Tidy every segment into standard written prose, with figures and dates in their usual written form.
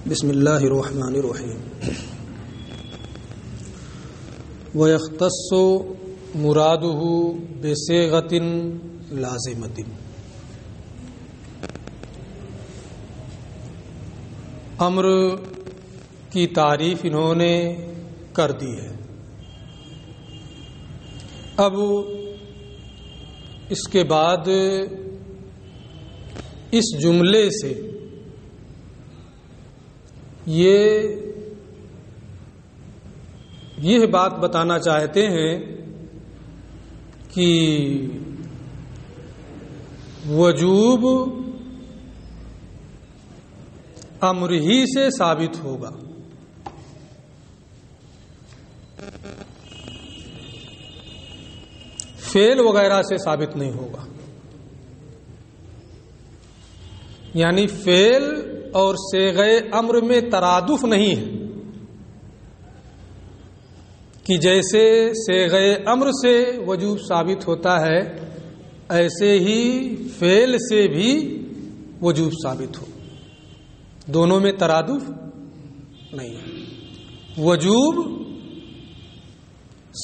بسم اللہ الرحمن الرحیم وَيَخْتَصُّ مُرَادُهُ بِصِيغَةٍ لَازِمَةٍ امر کی تعریف انہوں نے کر دی ہے۔ اب اس کے بعد اس جملے سے یہ بات بتانا چاہتے ہیں کہ وجوب امر ہی سے ثابت ہوگا، فعل وغیرہ سے ثابت نہیں ہوگا۔ یعنی فعل اور صیغہ امر میں ترادف نہیں ہے کہ جیسے صیغہ امر سے وجوب ثابت ہوتا ہے ایسے ہی فعل سے بھی وجوب ثابت ہو، دونوں میں ترادف نہیں ہے۔ وجوب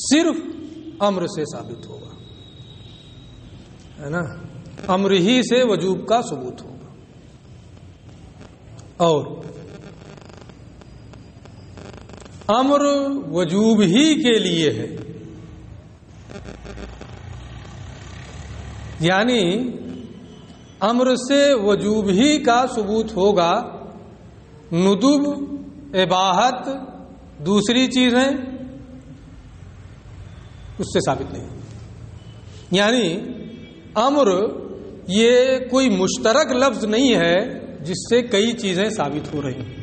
صرف امر سے ثابت ہوگا، ہے نا، امر ہی سے وجوب کا ثبوت ہوگا۔ اور امر وجوب ہی کے لیے ہے، یعنی امر سے وجوب ہی کا ثبوت ہوگا، ندب اباحت دوسری چیز ہے اس سے ثابت نہیں۔ یعنی امر یہ کوئی مشترک لفظ نہیں ہے جس سے کئی چیزیں ثابت ہو رہی ہیں۔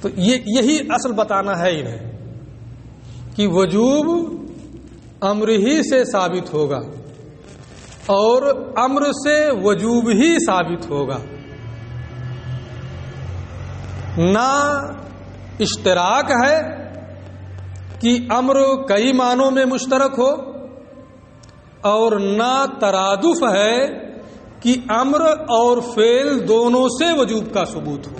تو یہی اصل بتانا ہے انہیں کہ وجوب امر ہی سے ثابت ہوگا اور امر سے وجوب ہی ثابت ہوگا، نہ اشتراک ہے کہ امر کئی معنوں میں مشترک ہو، اور نہ ترادف ہے کہ امر اور فعل دونوں سے وجوب کا ثبوت ہو۔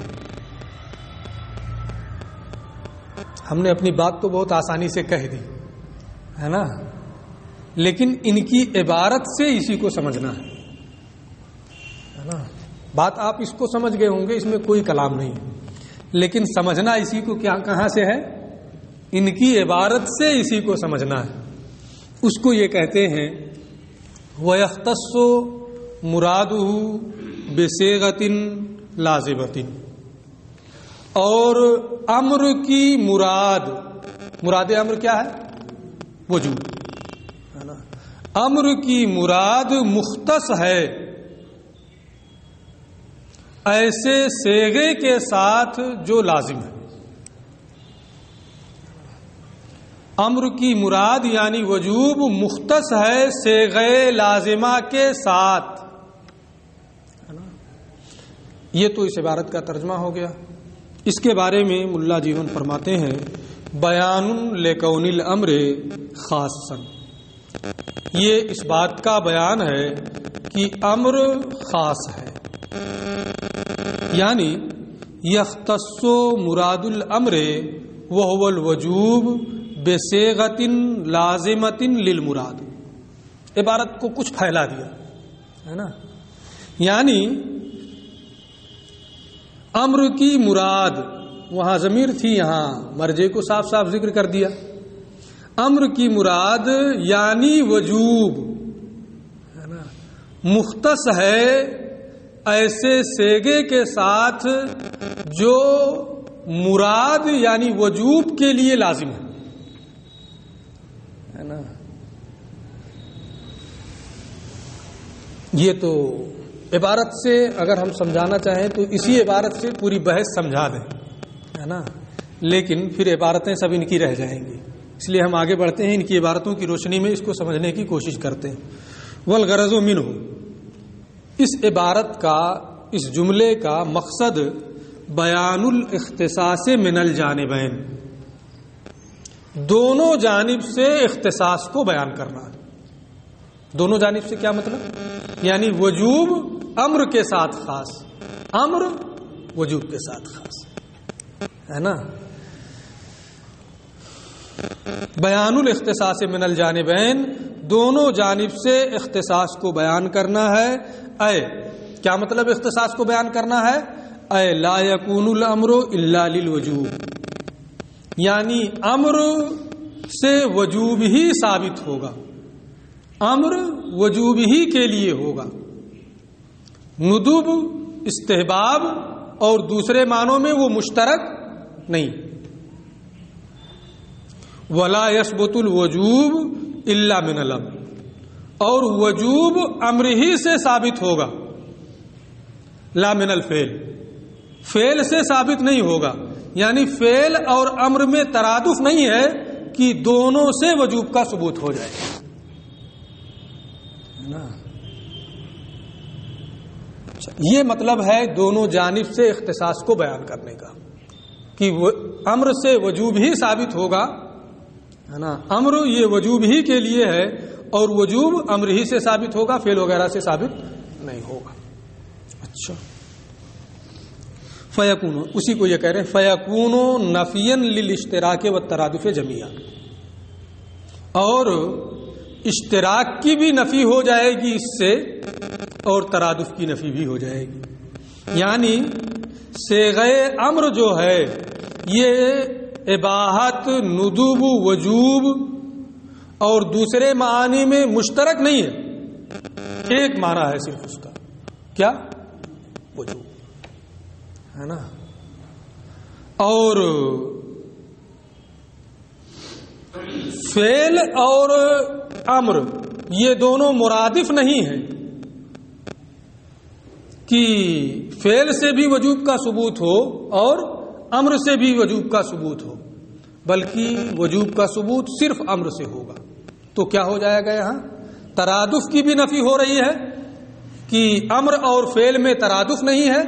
ہم نے اپنی بات تو بہت آسانی سے کہہ دی ہے نا، لیکن ان کی عبارت سے اسی کو سمجھنا ہے نا۔ بات آپ اس کو سمجھ گئے ہوں گے، اس میں کوئی کلام نہیں، لیکن سمجھنا اسی کو کہاں سے ہے؟ ان کی عبارت سے اسی کو سمجھنا ہے۔ اس کو یہ کہتے ہیں وَيَخْتَصُّ مُرَادُهُ بِصِيغَةٍ لَازِمَةٍ، اور امر کی مراد امر کیا ہے؟ وجوب، ہے نا۔ امر کی مراد مختص ہے ایسے صیغے کے ساتھ جو لازم ہے۔ امر کی مراد یعنی وجوب مختص ہے صیغہ لازمہ کے ساتھ، یہ تو اس عبارت کا ترجمہ ہو گیا۔ اس کے بارے میں ملا جیون فرماتے ہیں بیان لکون الامر خاصا، یہ اس بات کا بیان ہے کہ امر خاص ہے، یعنی یختص مراد الامر وهو الوجوب بصیغۃ لازمۃ للمراد۔ عبارت کو کچھ پھیلا دیا ہے نا، یعنی امر کی مراد، وہاں ضمیر تھی، یہاں مرجع کو صاف صاف ذکر کر دیا۔ امر کی مراد یعنی وجوب، ہے نا، مختص ہے ایسے صیغے کے ساتھ جو مراد یعنی وجوب کے لیے لازم ہے نا۔ یہ تو عبارت سے اگر ہم سمجھانا چاہیں تو اسی عبارت سے پوری بحث سمجھا دیں، ہے نا، لیکن پھر عبارتیں سب ان کی رہ جائیں گی، اس لیے ہم آگے بڑھتے ہیں، ان کی عبارتوں کی روشنی میں اس کو سمجھنے کی کوشش کرتے ہیں۔ والغرض منہ، اس عبارت کا، اس جملے کا مقصد بیان الاختصاص من الجانبین، دونوں جانب سے اختصاص کو بیان کرنا ہے۔ دونوں جانب سے کیا مطلب؟ یعنی وجوب امر کے ساتھ خاص، امر وجوب کے ساتھ خاص ہے نا. بیان الاختصاص من الجانبین، دونوں جانب سے اختصاص کو بیان کرنا ہے. اے کیا مطلب اختصاص کو بیان کرنا ہے؟ اے لا یکون الامر الا للوجوب، یعنی امر سے وجوب ہی ثابت ہوگا، امر وجوب ہی کے لیے ہوگا. ندب استحباب اور دوسرے معنوں میں وہ مشترک نہیں. ولا یثبت الوجوب الا من الامر، اور وجوب امر ہی سے ثابت ہوگا، لا من الفعل، فعل سے ثابت نہیں ہوگا. یعنی فعل اور امر میں ترادف نہیں ہے کہ دونوں سے وجوب کا ثبوت ہو جائے نا. یہ مطلب ہے دونوں جانب سے اختصاص کو بیان کرنے کا کہ امر سے وجوب ہی ثابت ہوگا ہے نا. امر یہ وجوب ہی کے لیے ہے اور وجوب امر ہی سے ثابت ہوگا، فعل وغیرہ سے ثابت نہیں ہوگا. اچھا، فیکون، اسی کو یہ کہہ رہے ہیں فیکون نفیا للاشتراک والترادف جميعا، اور اشتراک کی بھی نفی ہو جائے گی اس سے اور ترادف کی نفی بھی ہو جائے گی. یعنی صیغہ امر جو ہے یہ اباحت، ندب، وجوب اور دوسرے معانی میں مشترک نہیں ہے، ایک معنی ہے صرف اس کا، کیا؟ وجوب ہے نا. اور فعل اور امر یہ دونوں مرادف نہیں ہیں کہ فعل سے بھی وجوب کا ثبوت ہو اور امر سے بھی وجوب کا ثبوت ہو، بلکہ وجوب کا ثبوت صرف امر سے ہوگا. تو کیا ہو جائے گا؟ یہاں ترادف کی بھی نفی ہو رہی ہے کہ امر اور فعل میں ترادف نہیں ہے.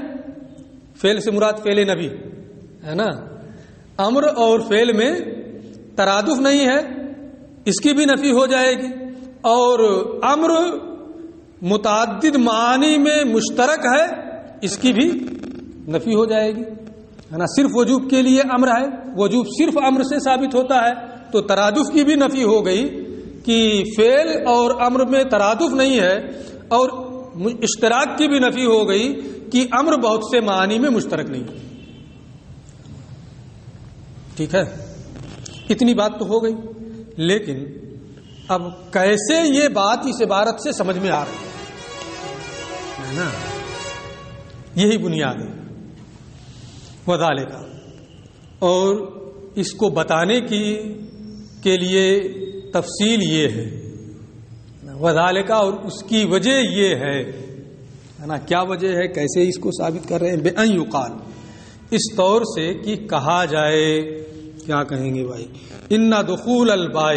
فعل سے مراد فعل نبی ہے نا. امر اور فعل میں ترادف نہیں ہے، اس کی بھی نفی ہو جائے گی. اور امر متعدد معانی میں مشترک ہے، اس کی بھی نفی ہو جائے گی ہے نا. صرف وجوب کے لیے امر ہے، وجوب صرف امر سے ثابت ہوتا ہے، تو ترادف کی بھی نفی ہو گئی کہ فعل اور امر میں ترادف نہیں ہے. اور اشتراک کی بھی نفی ہو گئی کہ امر بہت سے معانی میں مشترک نہیں. ٹھیک ہے، اتنی بات تو ہو گئی. لیکن اب کیسے یہ بات اس عبارت سے سمجھ میں آ رہی ہے نا، یہی بنیاد ہے وذالک. اور اس کو بتانے کے لیے تفصیل یہ ہے وذالک، اور اس کی وجہ یہ ہے نا. کیا وجہ ہے؟ کیسے اس کو ثابت کر رہے ہیں؟ بأن یقال، اس طور سے کہ کہا جائے. کیا کہیں گے بھائی؟ ان دخول الباء،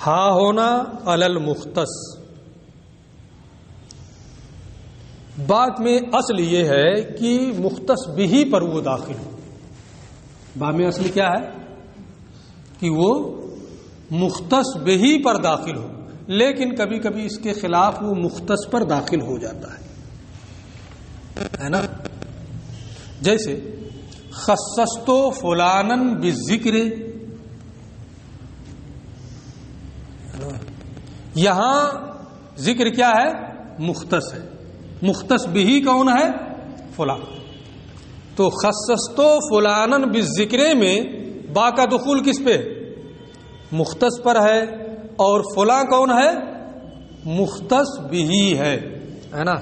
ہا ہونا علی المختص. بات میں اصل یہ ہے کہ مختص بھی پر وہ داخل ہو. با میں اصل کیا ہے؟ کہ وہ مختص بھی پر داخل ہو، لیکن کبھی کبھی اس کے خلاف وہ مختص پر داخل ہو جاتا ہے نا. جیسے خصصتو فلانا بالذکر، یہاں ذکر کیا ہے؟ مختص ہے. مختص بھی کون ہے؟ فلاں. تو خصصتو فلانا بالذکر میں با کا دخول کس پہ؟ مختص پر ہے. اور فلاں کون ہے؟ مختص بھی ہے نا.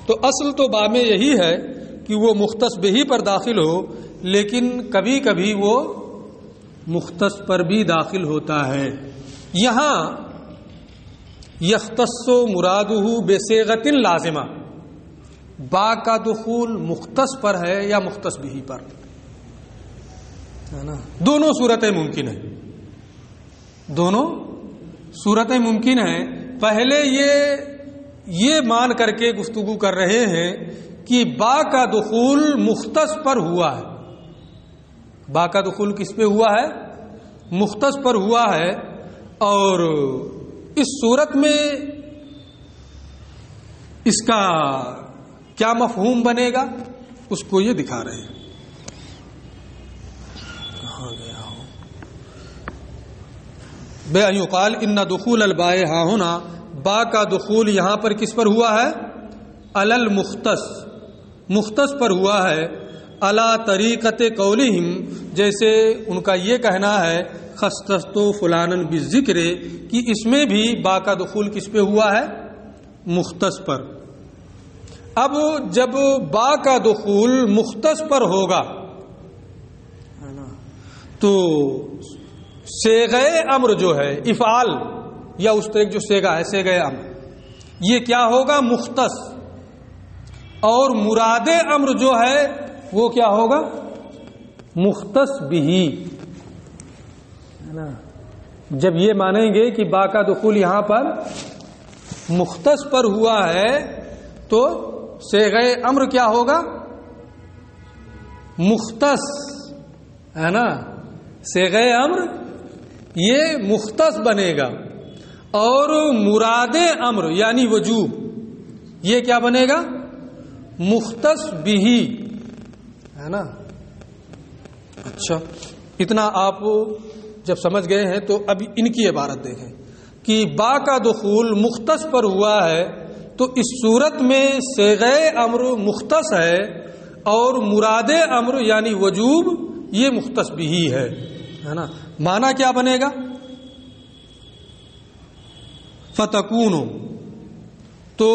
تو اصل تو با میں یہی ہے کہ وہ مختص بھی پر داخل ہو، لیکن کبھی کبھی وہ مختص پر بھی داخل ہوتا ہے. یہاں یختص مرادہ بصیغۃ لازمہ، با کا دخول مختص پر ہے یا مختص بھی پر ہے نا. دونوں صورتیں ممکن ہیں، دونوں صورتیں ممکن ہیں. پہلے یہ مان کر کے گفتگو کر رہے ہیں کہ با کا دخول مختص پر ہوا ہے. با کا دخول کس پہ ہوا ہے؟ مختص پر ہوا ہے. اور اس صورت میں اس کا کیا مفہوم بنے گا اس کو یہ دکھا رہے ہیں. کہاں گیا ہوں؟ بے ان یقال ان دخول الباء ہاں ہونا، با کا دخول یہاں پر کس پر ہوا ہے؟ علی المختص، مختص پر ہوا ہے. علی طریقت قولہم، جیسے ان کا یہ کہنا ہے خصصت فلانن بالذکر، کہ اس میں بھی با کا دخول کس پہ ہوا ہے؟ مختص پر. اب جب با کا دخول مختص پر ہوگا تو صیغہ امر جو ہے افعال یا اس طرح جو صیغہ ہے صیغہ امر، یہ کیا ہوگا؟ مختص. اور مراد امر جو ہے وہ کیا ہوگا؟ مختص بھی. جب یہ مانیں گے کہ با کا دخول یہاں پر مختص پر ہوا ہے تو صیغہ امر کیا ہوگا؟ مختص، ہے نا. صیغہ امر یہ مختص بنے گا، اور مراد امر یعنی وجوب یہ کیا بنے گا؟ مختص بھی، ہے نا. اچھا، اتنا آپ جب سمجھ گئے ہیں تو اب ان کی عبارت دیکھیں کہ با کا دخول مختص پر ہوا ہے تو اس صورت میں صیغہ امر مختص ہے اور مراد امر یعنی وجوب یہ مختص بھی ہے نا. معنی کیا بنے گا؟ فتکون، تو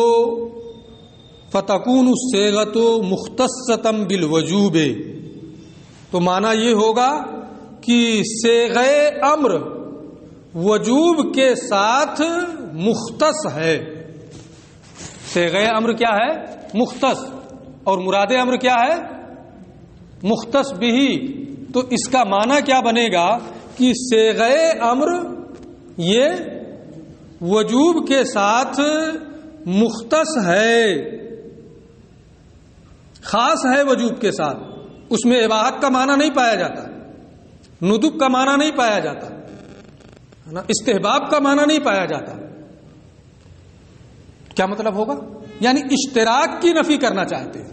فتکون الصیغۃ مختصۃ بالوجوب، تو معنی یہ ہوگا کہ صیغہ امر وجوب کے ساتھ مختص ہے. صیغہ امر کیا ہے؟ مختص، اور مراد امر کیا ہے؟ مختص بھی. تو اس کا معنی کیا بنے گا کہ صیغہ امر یہ وجوب کے ساتھ مختص ہے، خاص ہے وجوب کے ساتھ. اس میں اباحت کا معنی نہیں پایا جاتا، ندب کا معنی نہیں پایا جاتا، استحباب کا معنی نہیں پایا جاتا. کیا مطلب ہوگا؟ یعنی اشتراک کی نفی کرنا چاہتے ہیں.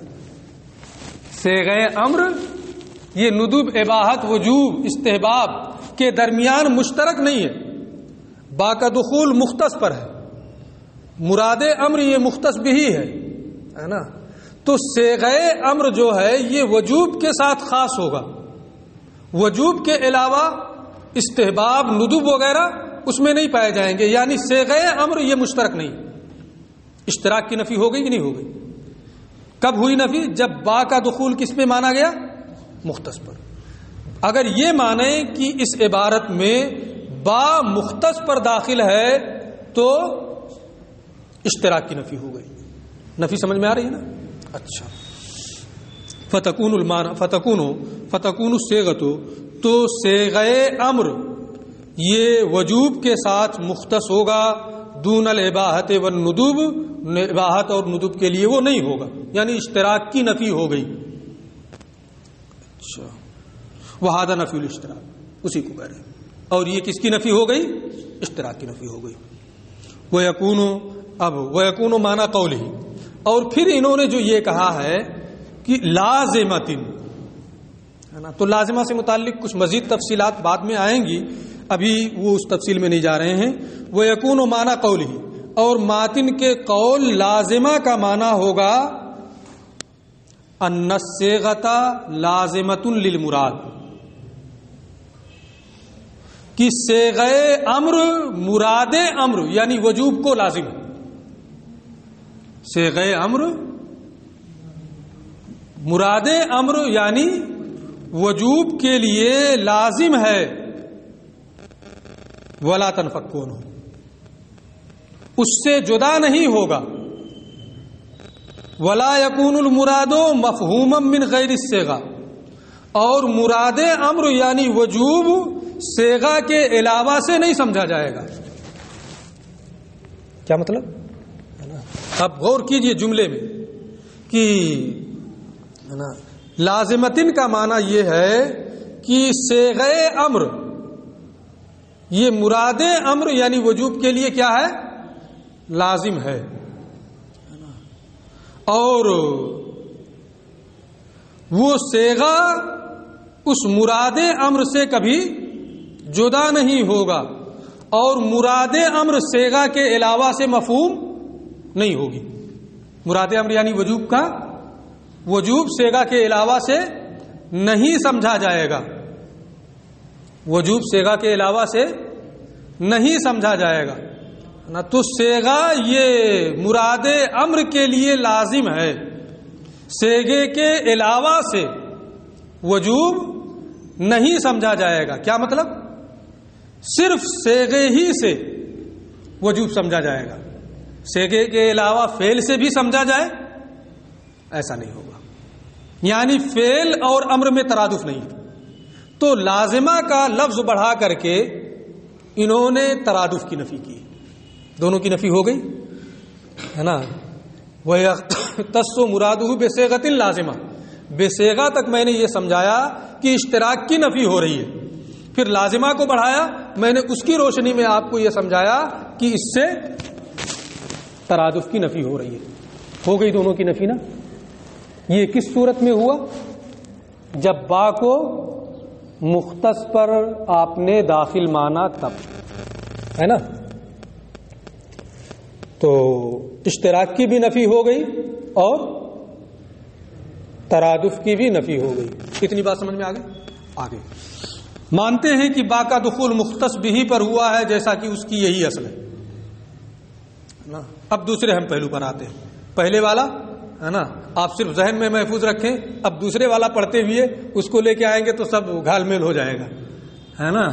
صیغہ امر یہ ندب، اباحت، وجوب، استحباب کے درمیان مشترک نہیں ہے. با کا دخول مختص پر ہے، مراد امر یہ مختص بھی ہے نا. تو صیغہ امر جو ہے یہ وجوب کے ساتھ خاص ہوگا، وجوب کے علاوہ استحباب، ندب وغیرہ اس میں نہیں پائے جائیں گے. یعنی صیغہ امر یہ مشترک نہیں. اشتراک کی نفی ہو گئی کہ نہیں ہو گئی؟ کب ہوئی نفی؟ جب با کا دخول کس پہ مانا گیا؟ مختص پر. اگر یہ مانیں کہ اس عبارت میں با مختص پر داخل ہے تو اشتراک کی نفی ہو گئی. نفی سمجھ میں آ رہی ہے نا؟ اچھا، فتکون المعنی فتکون الصیغۃ، تو صیغہ امر یہ وجوب کے ساتھ مختص ہوگا، دون الاباحت والندب، اباحت اور ندب کے لیے وہ نہیں ہوگا. یعنی اشتراک کی نفی ہو گئی. اچھا، وہذا نفی الاشتراک، اسی کو کہہ رہے ہیں. اور یہ کس کی نفی ہو گئی؟ اشتراک کی نفی ہو گئی. وَيَكُونُ معنی قولہ، اور پھر انہوں نے جو یہ کہا ہے کہ لازمتن، ہے نا. تو لازمہ سے متعلق کچھ مزید تفصیلات بعد میں آئیں گی، ابھی وہ اس تفصیل میں نہیں جا رہے ہیں. وَيَكُونُ معنی قولہ، اور ماتن کے قول لازمہ کا معنی ہوگا ان الصیغۃ لازمۃ للمراد، کہ صیغہ امر مراد امر یعنی وجوب کو لازم ہے. صیغہ امر مراد امر یعنی وجوب کے لیے لازم ہے. ولا تنفکون، اس سے جدا نہیں ہوگا. ولا یکون المراد مفہوما من غیر الصیغہ، اور مراد امر یعنی وجوب صیغہ کے علاوہ سے نہیں سمجھا جائے گا. کیا مطلب؟ اب غور کیجئے جملے میں کہ لازمتن کا معنی یہ ہے کہ صیغہ امر یہ مراد امر یعنی وجوب کے لیے کیا ہے؟ لازم ہے. اور وہ صیغہ اس مراد امر سے کبھی جدا نہیں ہوگا، اور مراد امر صیغہ کے علاوہ سے مفہوم نہیں ہوگی۔ مراد امر یعنی وجوب کا وجوب صیغہ کے علاوہ سے نہیں سمجھا جائے گا، وجوب صیغہ کے علاوہ سے نہیں سمجھا جائے گا نا۔ تو صیغہ یہ مراد امر کے لیے لازم ہے، صیغے کے علاوہ سے وجوب نہیں سمجھا جائے گا۔ کیا مطلب؟ صرف صیغے ہی سے وجوب سمجھا جائے گا، صیغے کے علاوہ فعل سے بھی سمجھا جائے ایسا نہیں ہوگا، یعنی فعل اور امر میں ترادف نہیں۔ تو لازمہ کا لفظ بڑھا کر کے انہوں نے ترادف کی نفی کی، دونوں کی نفی ہو گئی ہے نا۔ وَيَخْتَصُّ مُرَادُهُ بِصِيغَةٍ لَازِمَةٍ، بے صیغہ تک میں نے یہ سمجھایا کہ اشتراک کی نفی ہو رہی ہے، پھر لازمہ کو بڑھایا، میں نے اس کی روشنی میں آپ کو یہ سمجھایا کہ اس سے ترادف کی نفی ہو رہی ہے۔ ہو گئی دونوں کی نفی نا۔ یہ کس صورت میں ہوا؟ جب با کو مختص پر آپ نے داخل مانا تب، ہے نا۔ تو اشتراک کی بھی نفی ہو گئی اور ترادف کی بھی نفی ہو گئی۔ اتنی بات سمجھ میں آ گئی؟ آگے مانتے ہیں کہ با کا دخول مختص بھی پر ہوا ہے، جیسا کہ اس کی یہی اصل ہے نا۔ اب دوسرے ہم پہلو پر آتے ہیں۔ پہلے والا ہے نا آپ صرف ذہن میں محفوظ رکھیں، اب دوسرے والا پڑھتے ہوئے اس کو لے کے آئیں گے تو سب گھال میل ہو جائے گا، ہے نا۔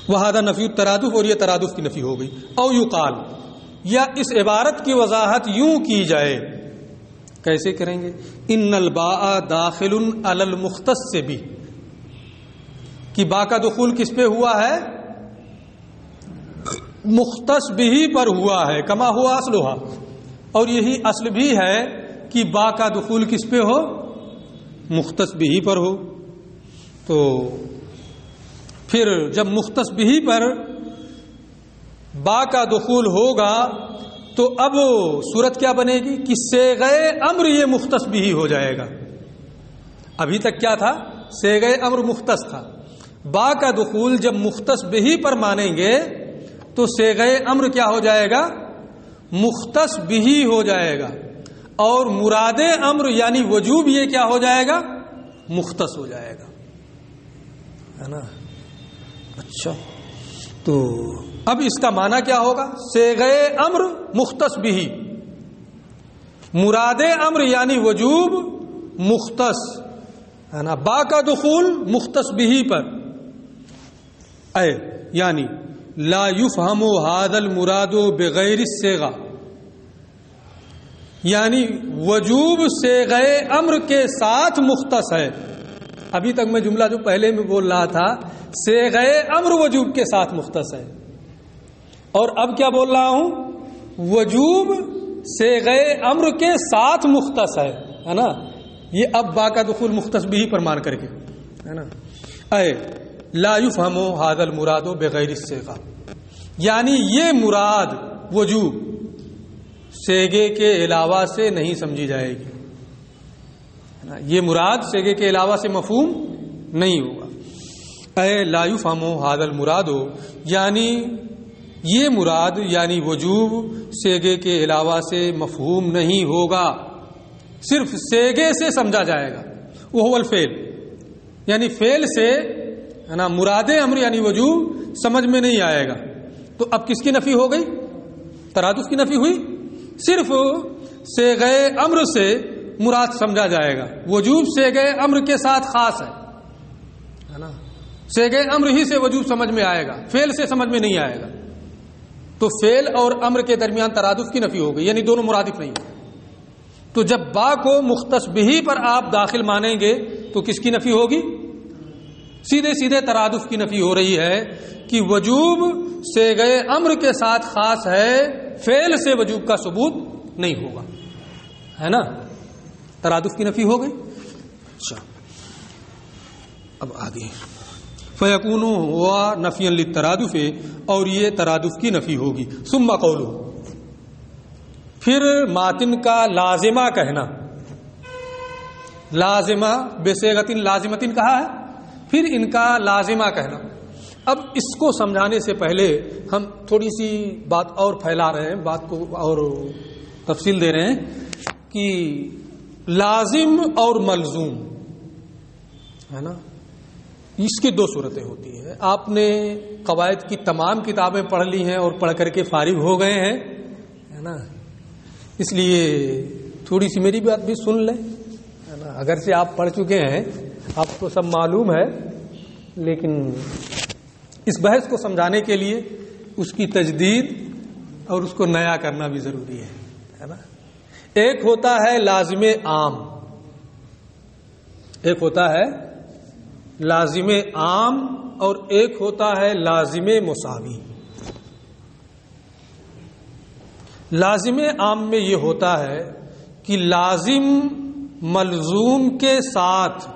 وہذا نفی الترادف، اور یہ ترادف کی نفی ہو گئی۔ او یقال، یا اس عبارت کی وضاحت یوں کی جائے، کیسے کریں گے؟ ان الباء داخل علی المختص بھی، کہ با کا دخول کس پہ ہوا ہے؟ مختص بھی پر ہوا ہے، کما ہوا اصلھا، اور یہی اصل بھی ہے کہ با کا دخول کس پہ ہو؟ مختص بھی پر ہو۔ تو پھر جب مختص بھی پر با کا دخول ہوگا تو اب صورت کیا بنے گی کہ صیغہ امر یہ مختص بھی ہو جائے گا۔ ابھی تک کیا تھا؟ صیغہ امر مختص تھا، با کا دخول جب مختص بھی پر مانیں گے تو صیغہ امر کیا ہو جائے گا؟ مختص بھی ہو جائے گا، اور مراد امر یعنی وجوب یہ کیا ہو جائے گا؟ مختص ہو جائے گا، ہے نا۔ اچھا، تو اب اس کا معنی کیا ہوگا؟ صیغہ امر مختص بھی، مراد امر یعنی وجوب مختص، ہے نا۔ با کا دخول مختص بھی پر، اے یعنی لا یفہم ھذا المراد بغیر الصیغہ، یعنی وجوب صیغہ امر کے ساتھ مختص ہے۔ ابھی تک میں جملہ جو پہلے میں بول رہا تھا صیغہ امر وجوب کے ساتھ مختص ہے، اور اب کیا بول رہا ہوں؟ وجوب صیغہ امر کے ساتھ مختص ہے نا۔ یہ اب با کا دخول مختص بھی پر مان کر کے، ہے نا۔ اے لا یفہم ھذا المراد بغیر الصیغہ، یعنی یہ مراد وجوب صیغے کے علاوہ سے نہیں سمجھی جائے گی، یہ مراد صیغے کے علاوہ سے مفہوم نہیں ہوگا۔ اے لا یفہم ھذا المراد، یعنی یہ مراد یعنی وجوب صیغے کے علاوہ سے مفہوم نہیں ہوگا، صرف صیغے سے سمجھا جائے گا۔ وہ الفعل، یعنی فعل سے، ہے نا، مراد امر یعنی وجوب سمجھ میں نہیں آئے گا۔ تو اب کس کی نفی ہو گئی؟ ترادف کی نفی ہوئی، صرف صیغہ امر سے مراد سمجھا جائے گا، وجوب صیغہ امر کے ساتھ خاص ہے نا، صیغہ امر ہی سے وجوب سمجھ میں آئے گا، فعل سے سمجھ میں نہیں آئے گا۔ تو فعل اور امر کے درمیان ترادف کی نفی ہو گئی، یعنی دونوں مرادف نہیں ہیں۔ تو جب با کو مختص بھی پر آپ داخل مانیں گے تو کس کی نفی ہوگی؟ سیدھے سیدھے ترادف کی نفی ہو رہی ہے کہ وجوب صیغہ امر کے ساتھ خاص ہے، فعل سے وجوب کا ثبوت نہیں ہوگا، ہے نا۔ ترادف کی نفی ہو گئی۔ اچھا، اب آگے فیکون ہوا نفی للترادف، اور یہ ترادف کی نفی ہوگی. ثم قولہ، پھر ماتن کا لازمہ کہنا، لازمہ بصیغۃ لازمۃ کہا ہے، پھر ان کا لازمہ کہنا. اب اس کو سمجھانے سے پہلے ہم تھوڑی سی بات اور پھیلا رہے ہیں، بات کو اور تفصیل دے رہے ہیں کہ لازم اور ملزوم ہے نا، اس کی دو صورتیں ہوتی ہیں. آپ نے قواعد کی تمام کتابیں پڑھ لی ہیں اور پڑھ کر کے فارغ ہو گئے ہیں ہے نا، اس لیے تھوڑی سی میری بات بھی سن لیں ہے نا. اگرچہ آپ پڑھ چکے ہیں، آپ کو سب معلوم ہے، لیکن اس بحث کو سمجھانے کے لیے اس کی تجدید اور اس کو نیا کرنا بھی ضروری ہے نا. ایک ہوتا ہے لازم عام، ایک ہوتا ہے لازم عام، اور ایک ہوتا ہے لازم مساوی. لازم عام میں یہ ہوتا ہے کہ لازم ملزوم کے ساتھ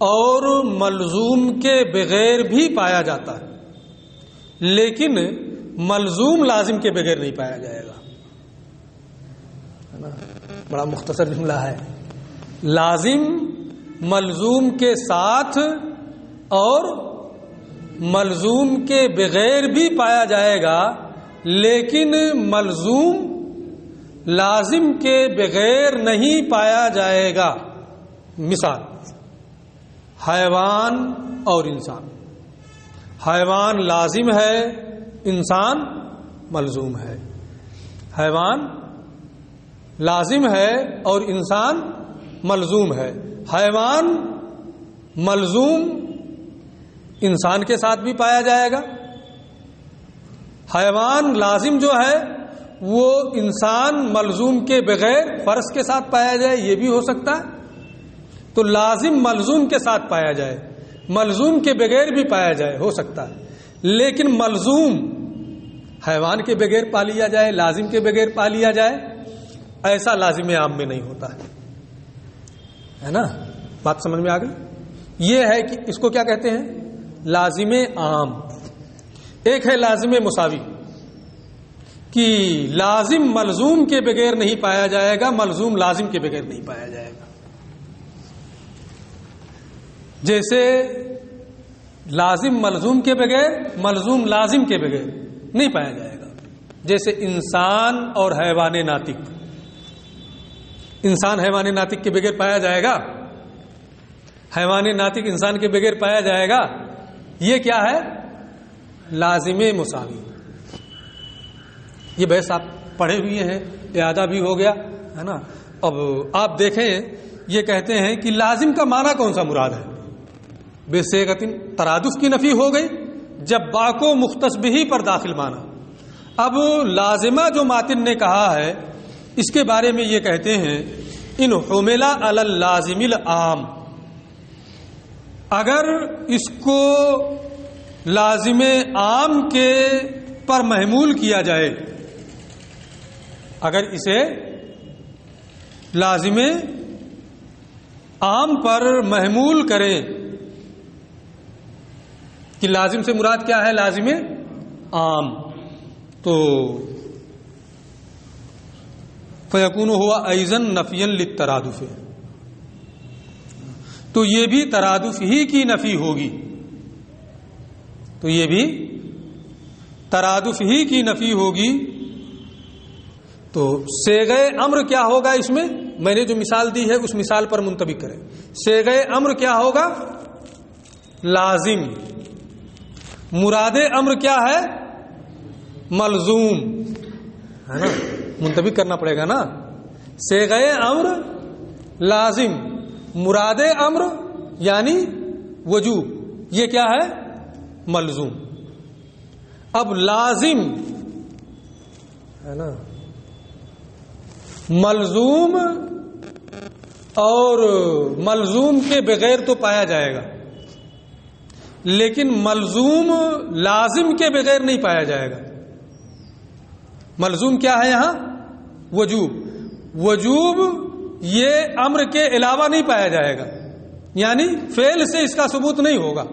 اور ملزوم کے بغیر بھی پایا جاتا ہے، لیکن ملزوم لازم کے بغیر نہیں پایا جائے گا. بڑا مختصر جملہ ہے. لازم ملزوم کے ساتھ اور ملزوم کے بغیر بھی پایا جائے گا، لیکن ملزوم لازم کے بغیر نہیں پایا جائے گا. مثال، حیوان اور انسان. حیوان لازم ہے، انسان ملزوم ہے. حیوان لازم ہے اور انسان ملزوم ہے. حیوان ملزوم انسان کے ساتھ بھی پایا جائے گا. حیوان لازم جو ہے وہ انسان ملزوم کے بغیر فرض کے ساتھ پایا جائے، یہ بھی ہو سکتا ہے. تو لازم ملزوم کے ساتھ پایا جائے، ملزوم کے بغیر بھی پایا جائے، ہو سکتا ہے. لیکن ملزوم حیوان کے بغیر پا لیا جائے، لازم کے بغیر پا لیا جائے، ایسا لازم عام میں نہیں ہوتا ہے نا. بات سمجھ میں آ گئی؟ یہ ہے کہ اس کو کیا کہتے ہیں؟ لازم عام. ایک ہے لازم مساوی، کہ لازم ملزوم کے بغیر نہیں پایا جائے گا، ملزوم لازم کے بغیر نہیں پایا جائے گا. جیسے لازم ملزوم کے بغیر، ملزوم لازم کے بغیر نہیں پایا جائے گا. جیسے انسان اور حیوان ناطق. انسان حیوان ناطق کے بغیر پایا جائے گا، حیوان ناطق انسان کے بغیر پایا جائے گا. یہ کیا ہے؟ لازم مساوی. یہ بحث آپ پڑھے ہوئے ہیں، اعادہ بھی ہو گیا ہے نا. اب آپ دیکھیں، یہ کہتے ہیں کہ لازم کا معنی کون سا مراد ہے؟ بصیغۃ ترادف کی نفی ہو گئی جب با کو مختص بہ پر داخل مانا. اب لازمہ جو ماتن نے کہا ہے، اس کے بارے میں یہ کہتے ہیں ان حمل علی اللازم العام، اگر اس کو لازم عام کے پر محمول کیا جائے، اگر اسے لازم عام پر محمول کریں کہ لازم سے مراد کیا ہے؟ لازم عام، تو فیکون ہوا ایضاً نفیا للترادف، تو یہ بھی ترادف ہی کی نفی ہوگی. تو یہ بھی ترادف ہی کی نفی ہوگی. تو صیغہ امر کیا ہوگا اس میں نے جو مثال دی ہے اس مثال پر منطبق کریں. صیغہ امر کیا ہوگا؟ لازم. مراد امر کیا ہے؟ ملزوم ہے نا، منطبق کرنا پڑے گا نا. صیغہ امر لازم، مراد امر یعنی وجوب، یہ کیا ہے؟ ملزوم. اب لازم ہے نا، ملزوم اور ملزوم کے بغیر تو پایا جائے گا، لیکن ملزوم لازم کے بغیر نہیں پایا جائے گا. ملزوم کیا ہے یہاں؟ وجوب. وجوب یہ امر کے علاوہ نہیں پایا جائے گا، یعنی فعل سے اس کا ثبوت نہیں ہوگا.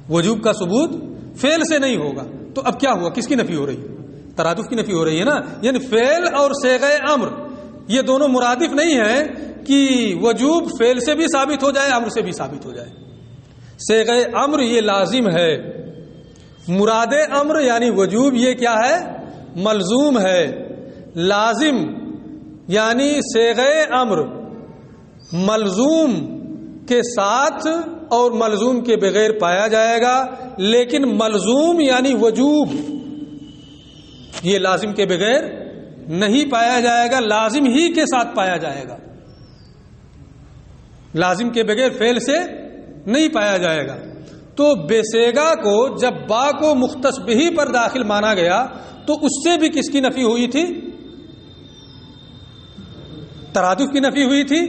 وجوب کا ثبوت فعل سے نہیں ہوگا. تو اب کیا ہوا؟ کس کی نفی ہو رہی ہے؟ ترادف کی نفی ہو رہی ہے نا. یعنی فعل اور صیغہ امر یہ دونوں مرادف نہیں ہیں کہ وجوب فعل سے بھی ثابت ہو جائے امر سے بھی ثابت ہو جائے. صیغہ امر یہ لازم ہے، مراد امر یعنی وجوب یہ کیا ہے؟ ملزوم ہے. لازم یعنی صیغہ امر ملزوم کے ساتھ اور ملزوم کے بغیر پایا جائے گا، لیکن ملزوم یعنی وجوب یہ لازم کے بغیر نہیں پایا جائے گا، لازم ہی کے ساتھ پایا جائے گا. لازم کے بغیر فعل سے نہیں پایا جائے گا. تو بسیگا کو جب با کو مختص بہی پر داخل مانا گیا تو اس سے بھی کس کی نفی ہوئی تھی؟ ترادف کی نفی ہوئی تھی.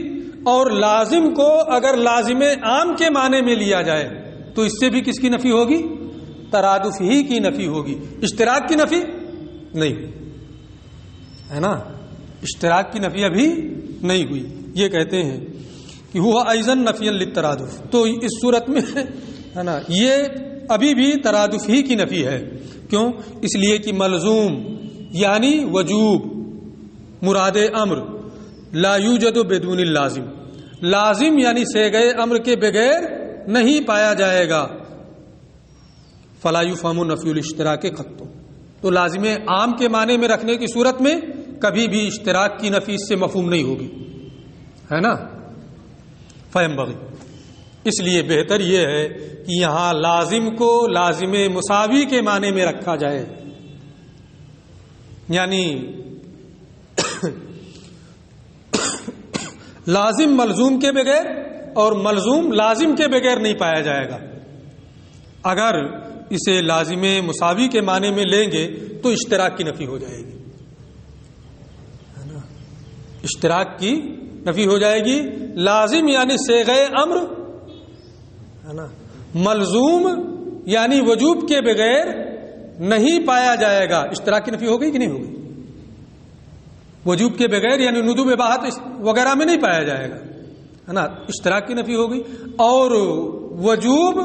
اور لازم کو اگر لازم عام کے معنی میں لیا جائے تو اس سے بھی کس کی نفی ہوگی؟ ترادف ہی کی نفی ہوگی. اشتراک کی نفی نہیں ہوئی ہے نا. اشتراک کی نفی ابھی نہیں ہوئی. یہ کہتے ہیں کہ ہوا ایضاً نفی للترادف. تو اس صورت میں ہے نا یہ ابھی بھی ترادف ہی کی نفی ہے. کیوں؟ اس لیے کہ ملزوم یعنی وجوب مراد امر لا یوجد بدون اللازم، لازم یعنی صیغہ امر کے بغیر نہیں پایا جائے گا. فلا یفہم نفی الاشتراک قط. تو لازم عام کے معنی میں رکھنے کی صورت میں کبھی بھی اشتراک کی نفی اس سے مفہوم نہیں ہوگی ہے نا. فینبغی، اس لیے بہتر یہ ہے کہ یہاں لازم کو لازم مساوی کے معنی میں رکھا جائے. یعنی لازم ملزوم کے بغیر اور ملزوم لازم کے بغیر نہیں پایا جائے گا. اگر اسے لازم مساوی کے معنی میں لیں گے تو اشتراک کی نفی ہو جائے گی ہے نا. اشتراک کی نفی ہو جائے گی. لازم یعنی صیغہ امر ہے نا، ملزوم یعنی وجوب کے بغیر نہیں پایا جائے گا. اشتراک کی نفی ہو گئی کہ نہیں ہوگی؟ وجوب کے بغیر یعنی ندوب باحت وغیرہ میں نہیں پایا جائے گا ہے نا. اشتراک کی نفی ہو گئی. اور وجوب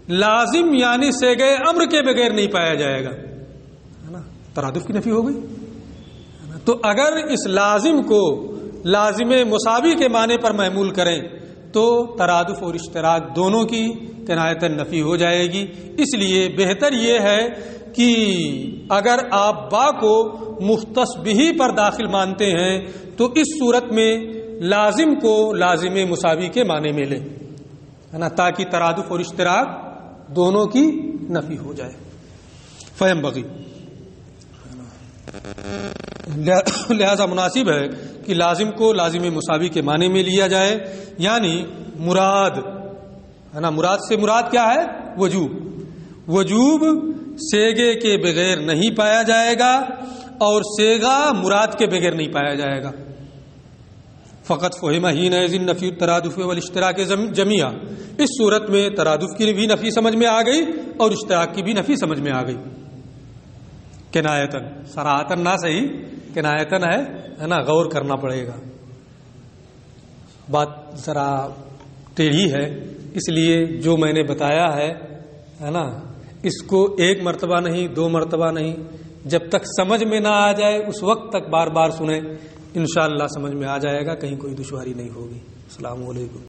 لازم یعنی صیغہ امر کے بغیر نہیں پایا جائے گا ہے نا. ترادف کی نفی ہو گئی. تو اگر اس لازم کو لازم مساوی کے معنی پر محمول کریں تو ترادف اور اشتراک دونوں کی کنایتاً نفی ہو جائے گی. اس لیے بہتر یہ ہے کہ اگر آپ با کو مختص بہی پر داخل مانتے ہیں تو اس صورت میں لازم کو لازم مساوی کے معنی میں لیں ہے نا، تاکہ ترادف اور اشتراک دونوں کی نفی ہو جائے. فینبغی، لہذا مناسب ہے کہ لازم کو لازم مساوی کے معنی میں لیا جائے. یعنی مراد ہے نا، مراد سے مراد کیا ہے؟ وجوب. وجوب صیغے کے بغیر نہیں پایا جائے گا اور صیغہ مراد کے بغیر نہیں پایا جائے گا. فقط فہم حینئذ نفی الترادف والاشتراک جمیعا. اس صورت میں ترادف کی بھی نفی سمجھ میں آ گئی اور اشتراک کی بھی نفی سمجھ میں آ گئی. کنایتن، صراحتن نہ صحیح، کنایتن ہے نا، غور کرنا پڑے گا. بات ذرا ٹیڑھی ہے، اس لیے جو میں نے بتایا ہے نا، اس کو ایک مرتبہ نہیں، دو مرتبہ نہیں، جب تک سمجھ میں نہ آ جائے اس وقت تک بار بار سنیں. انشاءاللہ سمجھ میں آ جائے گا، کہیں کوئی دشواری نہیں ہوگی. السلام علیکم.